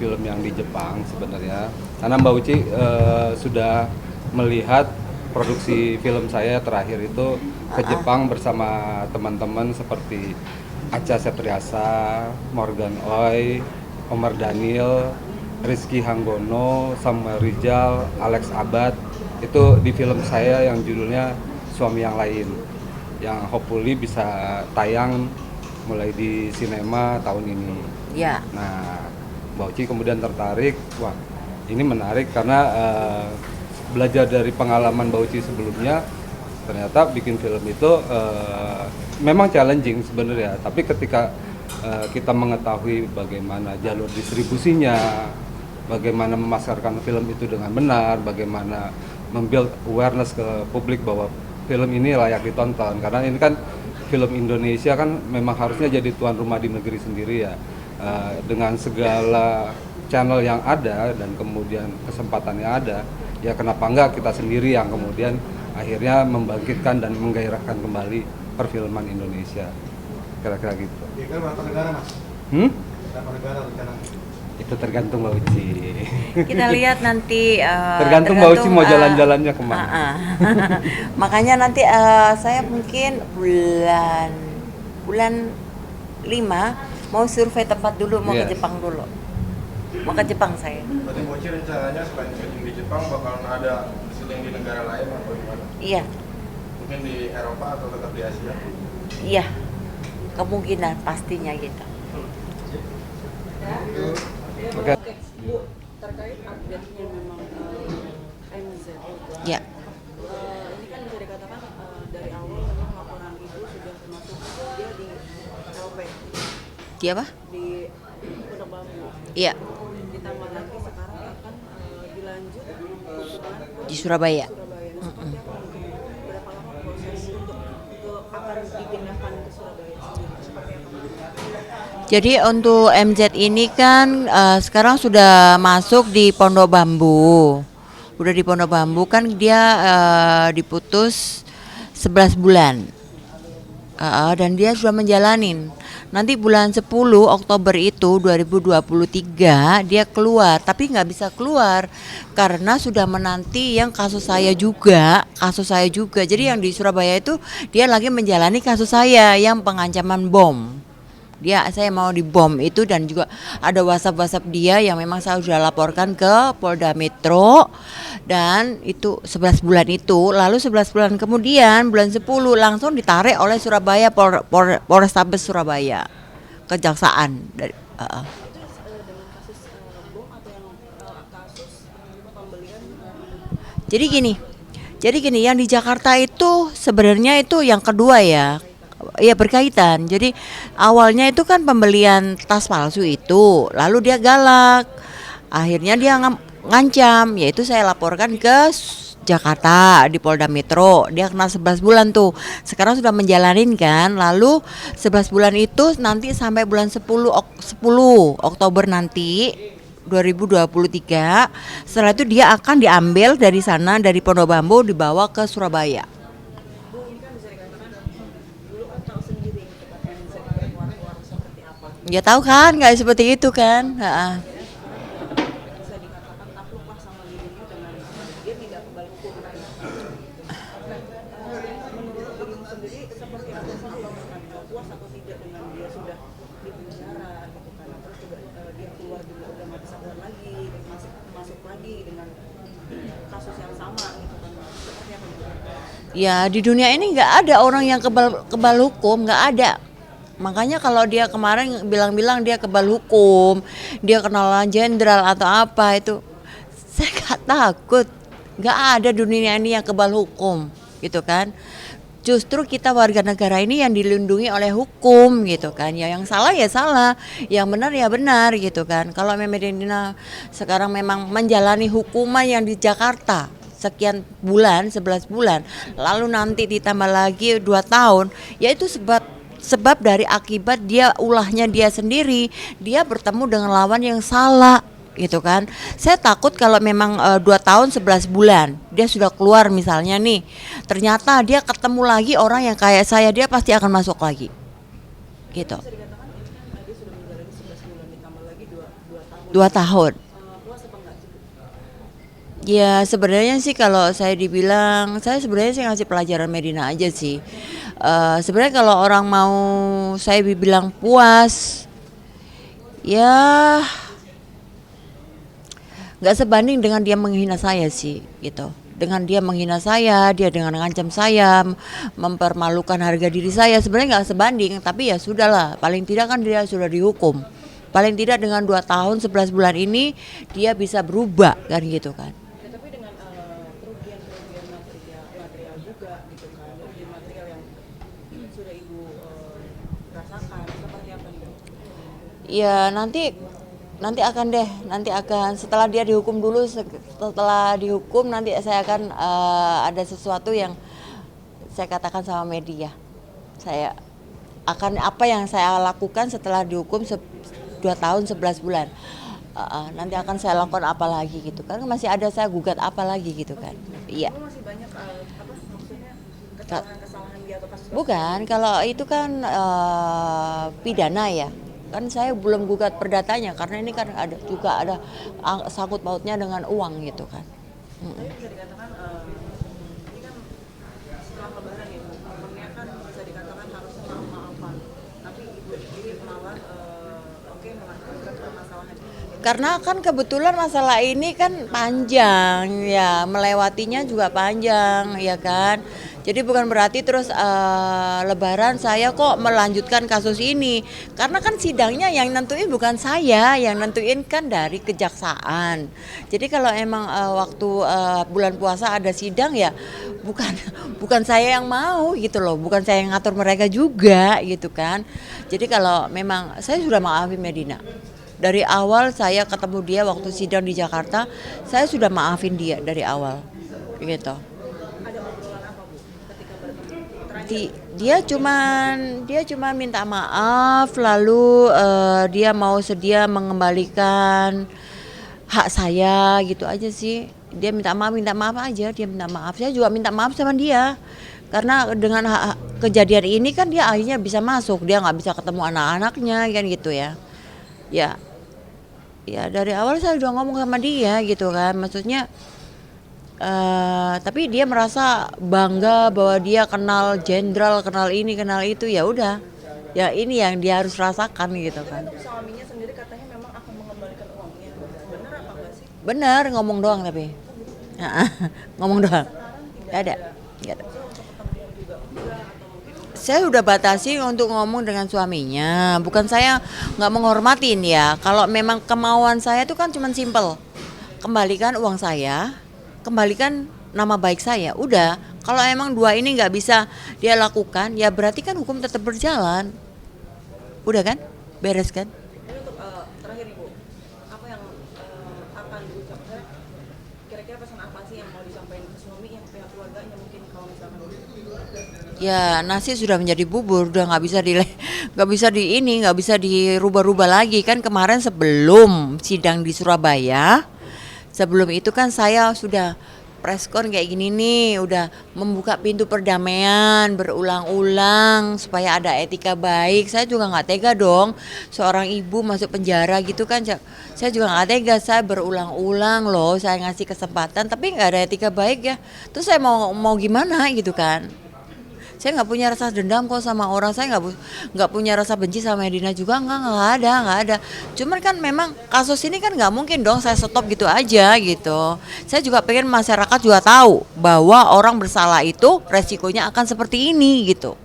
film yang di Jepang sebenarnya. Karena Mbak Uci sudah melihat produksi film saya terakhir itu ke Jepang bersama teman-teman seperti Acha Septriasa, Morgan Oey, Omar Daniel, Rizky Hanggono, Samuel Rizal, Alex Abad. Itu di film saya yang judulnya Suami Yang Lain, yang hopefully bisa tayang mulai di sinema tahun ini. Ya. Nah, Mbak Uci kemudian tertarik, wah ini menarik karena belajar dari pengalaman Mbak Uci sebelumnya, ternyata bikin film itu memang challenging sebenarnya, tapi ketika kita mengetahui bagaimana jalur distribusinya, bagaimana memasarkan film itu dengan benar, bagaimana membuild awareness ke publik bahwa film ini layak ditonton, karena ini kan film Indonesia kan memang harusnya jadi tuan rumah di negeri sendiri ya, dengan segala channel yang ada dan kemudian kesempatan yang ada, ya kenapa enggak kita sendiri yang kemudian akhirnya membangkitkan dan menggairahkan kembali perfilman Indonesia, kira-kira gitu. Berapa negara mas? Berapa negara rencananya? Itu tergantung Mbak Uci. Kita lihat nanti. Tergantung Mbak Uci mau jalan-jalannya kemana. Makanya nanti saya mungkin bulan 5 mau survei tempat dulu, mau ke Jepang dulu. Mau ke Jepang saya. Berarti Mbak Uci rencananya selain syuting di Jepang bakalan ada syuting di negara lain atau di mana? Iya. Mungkin di Eropa atau tetap di Asia? Iya. Kemungkinan pastinya gitu. Oke. Bu, terkait update-nya memang MZ. Ya. Ini kan bisa dikatakan dari awal memang laporan ibu sudah termasuk dia di LP. Di apa? Di Pondok Bambu. Iya. Ditambah lagi sekarang akan dilanjut hukuman Di Surabaya. Surabaya. Nah, seperti apa mungkin berapa lama proses untuk akan dipindahkan ke Surabaya sendiri? Seperti apa? Jadi untuk MZ ini kan sekarang sudah masuk di Pondok Bambu. Udah di Pondok Bambu kan dia diputus 11 bulan. Dan dia sudah menjalanin. Nanti bulan 10 Oktober itu 2023 dia keluar, tapi nggak bisa keluar karena sudah menanti yang kasus saya juga. Jadi yang di Surabaya itu dia lagi menjalani kasus saya yang pengancaman bom. Saya mau dibom itu, dan juga ada WhatsApp dia yang memang saya sudah laporkan ke Polda Metro, dan itu 11 bulan itu. Lalu 11 bulan kemudian bulan 10 langsung ditarik oleh Surabaya, Polrestabes Surabaya, kejaksaan dari Dengan kasus bom atau yang kasus pembelian Jadi gini, yang di Jakarta itu sebenarnya itu yang kedua ya. Iya, berkaitan. Jadi awalnya itu kan pembelian tas palsu itu, lalu dia galak. Akhirnya dia ngancam, yaitu saya laporkan ke Jakarta di Polda Metro. Dia kena 11 bulan tuh. Sekarang sudah menjalanin kan. Lalu 11 bulan itu nanti sampai bulan 10 Oktober nanti 2023. Setelah itu dia akan diambil dari sana, dari Pondok Bambu, dibawa ke Surabaya. Bu, ini kan bisa dikatakan dulu kan tahu sendiri tempat MZ keluar seperti apa. Ya tahu kan, nggak seperti itu kan. Bisa dikatakan takluklah sama dirinya dengan dia tidak kembali hukum. Menurut Ibu sendiri seperti apa sih dia puas atau tidak dengan dia sudah di penjara gitu kan, terus juga dia keluar juga udah nggak bisa keluar lagi, masuk lagi dengan kasus yang sama gitu kan, seperti apa gitu? Ya di dunia ini nggak ada orang yang kebal hukum, nggak ada. Makanya kalau dia kemarin bilang-bilang dia kebal hukum, dia kenalan jenderal atau apa itu, saya nggak takut. Nggak ada dunia ini yang kebal hukum, gitu kan. Justru kita warga negara ini yang dilindungi oleh hukum, gitu kan. Ya yang salah ya salah, yang benar ya benar, gitu kan. Kalau Medina sekarang memang menjalani hukuman yang di Jakarta sekian bulan, 11 bulan, lalu nanti ditambah lagi 2 tahun, yaitu sebab dari akibat ulahnya dia sendiri, dia bertemu dengan lawan yang salah, gitu kan. Saya takut kalau memang 2 tahun 11 bulan dia sudah keluar misalnya nih, ternyata dia ketemu lagi orang yang kayak saya, dia pasti akan masuk lagi, gitu. Bisa dikatakan ini kan dia sudah menjalani 11 bulan ditambah lagi 2 tahun 2 tahun. Puas apa enggak? Ya sebenarnya sih kalau saya dibilang, saya sebenarnya sih ngasih pelajaran Medina aja sih. Sebenarnya kalau orang mau saya bilang puas, ya nggak sebanding dengan dia menghina saya sih gitu. Dengan dia menghina saya, dia dengan ngancam saya, mempermalukan harga diri saya, sebenarnya nggak sebanding. Tapi ya sudahlah, paling tidak kan dia sudah dihukum. Paling tidak dengan 2 tahun 11 bulan ini dia bisa berubah kan gitu kan. Ya, tapi dengan kerugian material juga gitu kan, kerugian material yang sudah ibu rasakan seperti apa nih? Ya nanti akan setelah dia dihukum dulu, setelah dihukum nanti saya akan ada sesuatu yang saya katakan sama media. Saya akan apa yang saya lakukan setelah dihukum 2 tahun 11 bulan. Nanti akan saya lakukan apa lagi gitu kan, masih ada saya gugat apa lagi gitu kan. Iya. Ibu masih banyak apa maksudnya kesalahan-kesalahan dia atau kasus? Bukan, kalau itu kan pidana ya. Kan saya belum gugat perdatanya karena ini kan ada sangkut pautnya dengan uang gitu kan. Tapi bisa dikatakan ini kan setelah lebaran ya, momennya kan bisa dikatakan harusnya maaf-maafan. Tapi ibu sendiri malah oke melanjutkan permasalahan ini. Karena kan kebetulan masalah ini kan panjang ya, melewatinya juga panjang ya kan. Jadi bukan berarti terus lebaran saya kok melanjutkan kasus ini. Karena kan sidangnya yang nentuin bukan saya, yang nentuin kan dari kejaksaan. Jadi kalau emang waktu bulan puasa ada sidang ya bukan saya yang mau gitu loh, bukan saya yang ngatur mereka juga gitu kan. Jadi kalau memang saya sudah maafin Medina. Dari awal saya ketemu dia waktu sidang di Jakarta, saya sudah maafin dia dari awal gitu. Ada obrolan apa Bu ketika bertemu? Dia cuman minta maaf, lalu dia mau sedia mengembalikan hak saya gitu aja sih. Dia minta maaf aja, dia minta maaf. Saya juga minta maaf sama dia. Karena dengan kejadian ini kan dia akhirnya bisa masuk, dia nggak bisa ketemu anak-anaknya kan gitu ya. Ya dari awal saya udah ngomong sama dia gitu kan, maksudnya tapi dia merasa bangga bahwa dia kenal jenderal, kenal ini, kenal itu, ya udah. Ya ini yang dia harus rasakan gitu kan. Untuk suaminya sendiri katanya memang akan mengembalikan uangnya. Benar apa enggak sih? Bener, ngomong doang tapi. Ngomong doang. Gak ada. Saya udah batasi untuk ngomong dengan suaminya. Bukan saya nggak menghormatin ya. Kalau memang kemauan saya itu kan cuma simpel. Kembalikan uang saya, kembalikan nama baik saya. Udah. Kalau emang dua ini nggak bisa dia lakukan, ya berarti kan hukum tetap berjalan. Udah kan? Beres kan? Ini untuk terakhir Ibu, apa yang akan diucapkan? Kira-kira pesan apa sih yang mau disampaikan ke suami, yang pihak keluarganya mungkin kalau misalkan? Ya nasi sudah menjadi bubur, udah nggak bisa dirubah-rubah lagi kan. Kemarin sebelum sidang di Surabaya, sebelum itu kan saya sudah preskon kayak gini nih, udah membuka pintu perdamaian berulang-ulang supaya ada etika baik. Saya juga nggak tega dong seorang ibu masuk penjara gitu kan. Saya juga nggak tega, saya berulang-ulang loh saya ngasih kesempatan tapi nggak ada etika baik ya. Terus saya mau gimana gitu kan. Saya nggak punya rasa dendam kok sama orang, saya nggak punya rasa benci sama Medina juga, nggak ada. Cuman kan memang kasus ini kan nggak mungkin dong saya stop gitu aja gitu. Saya juga pengen masyarakat juga tahu bahwa orang bersalah itu resikonya akan seperti ini gitu.